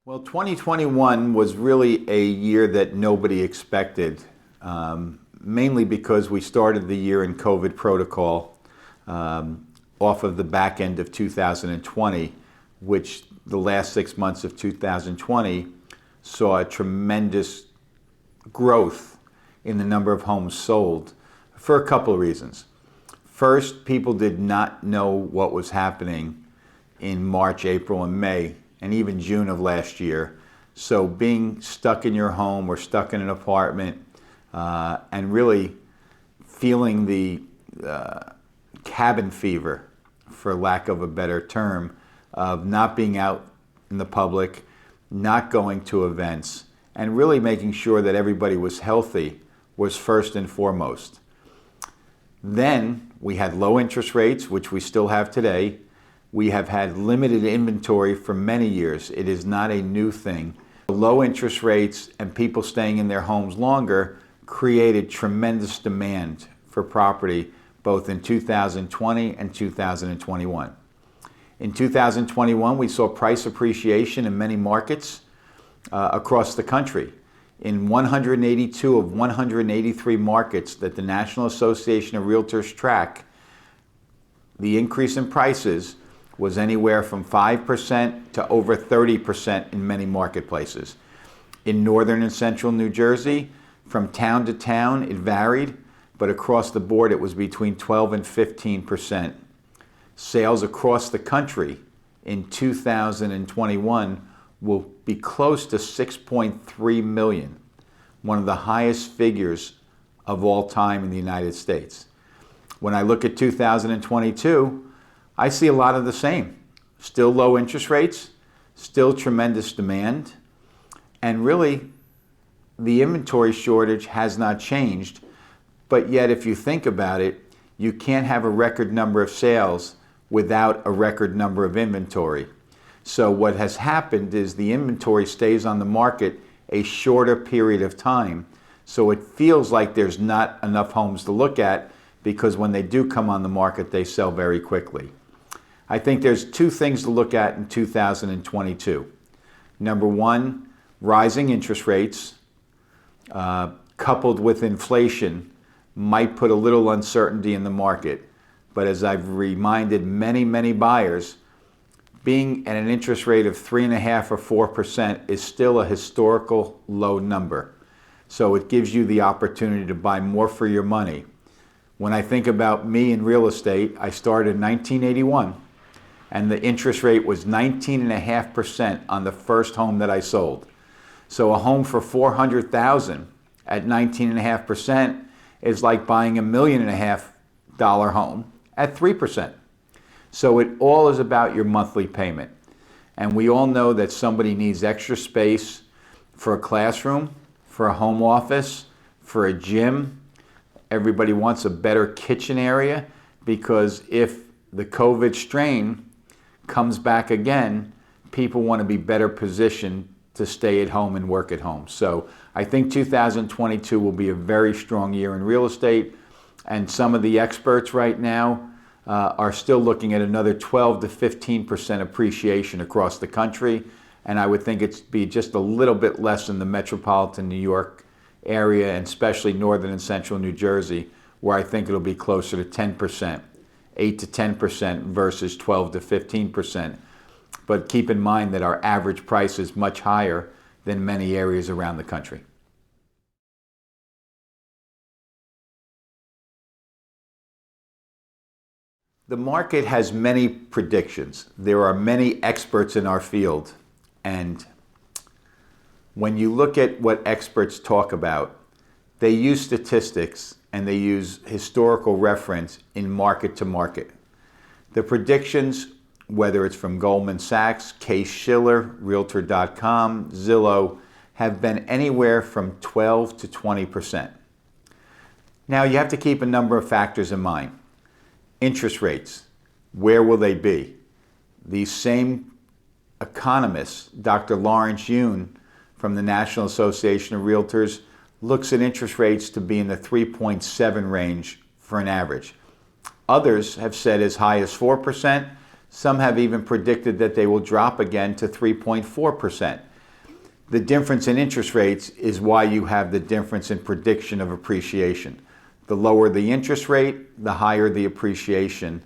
Well, 2021 was really a year that nobody expected, mainly because we started the year in COVID protocol off of the back end of 2020, which the last 6 months of 2020 saw a tremendous growth in the number of homes sold for a couple of reasons. First, people did not know what was happening in March, April, and May, and even June of last year. So being stuck in your home or stuck in an apartment and really feeling the cabin fever, for lack of a better term, of not being out in the public, not going to events, and really making sure that everybody was healthy was first and foremost. Then we had low interest rates, which we still have today. We have had limited inventory for many years. It is not a new thing. Low interest rates and people staying in their homes longer created tremendous demand for property both in 2020 and 2021. In 2021, we saw price appreciation in many markets across the country. In 182 of 183 markets that the National Association of Realtors track, the increase in prices was anywhere from 5% to over 30% in many marketplaces. In northern and central New Jersey, from town to town, it varied, but across the board it was between 12 and 15%. Sales across the country in 2021 will be close to 6.3 million, one of the highest figures of all time in the United States. When I look at 2022, I see a lot of the same. Still low interest rates, still tremendous demand, and really the inventory shortage has not changed, but yet if you think about it, you can't have a record number of sales without a record number of inventory. So what has happened is the inventory stays on the market a shorter period of time, so it feels like there's not enough homes to look at because when they do come on the market, they sell very quickly. I think there's two things to look at in 2022. Number one, rising interest rates coupled with inflation might put a little uncertainty in the market. But as I've reminded many buyers, being at an interest rate of 3.5% or 4% is still a historical low number. So it gives you the opportunity to buy more for your money. When I think about me in real estate, I started in 1981. And the interest rate was 19.5% on the first home that I sold. So a home for $400,000 at 19.5% is like buying $1.5 million home at 3%. So it all is about your monthly payment. And we all know that somebody needs extra space for a classroom, for a home office, for a gym. Everybody wants a better kitchen area because if the COVID strain comes back again, people want to be better positioned to stay at home and work at home. So I think 2022 will be a very strong year in real estate, and some of the experts right now are still looking at another 12 to 15% appreciation across the country, and I would think it'd be just a little bit less in the metropolitan New York area, and especially northern and central New Jersey, where I think it'll be closer to 10%. 8 to 10% versus 12 to 15%. But keep in mind that our average price is much higher than many areas around the country. The market has many predictions. There are many experts in our field. And when you look at what experts talk about, they use statistics and they use historical reference in market to market. The predictions, whether it's from Goldman Sachs, Case-Shiller, Realtor.com, Zillow, have been anywhere from 12 to 20%. Now you have to keep a number of factors in mind. Interest rates, where will they be? These same economists, Dr. Lawrence Yun from the National Association of Realtors, looks at interest rates to be in the 3.7 range for an average. Others have said as high as 4%. Some have even predicted that they will drop again to 3.4%. The difference in interest rates is why you have the difference in prediction of appreciation. The lower the interest rate, the higher the appreciation.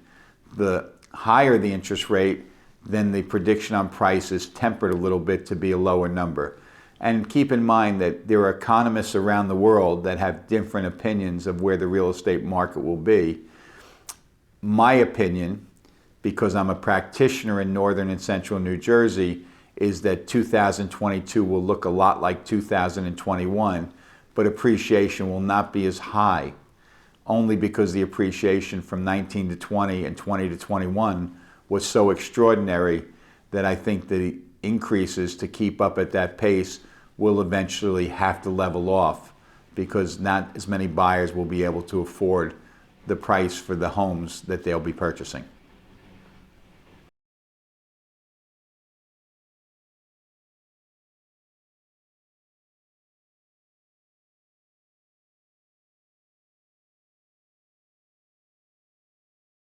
The higher the interest rate, then the prediction on price is tempered a little bit to be a lower number. And keep in mind that there are economists around the world that have different opinions of where the real estate market will be. My opinion, because I'm a practitioner in northern and central New Jersey, is that 2022 will look a lot like 2021, but appreciation will not be as high, only because the appreciation from 19 to 20 and 20 to 21 was so extraordinary that I think the increases to keep up at that pace will eventually have to level off, because not as many buyers will be able to afford the price for the homes that they'll be purchasing.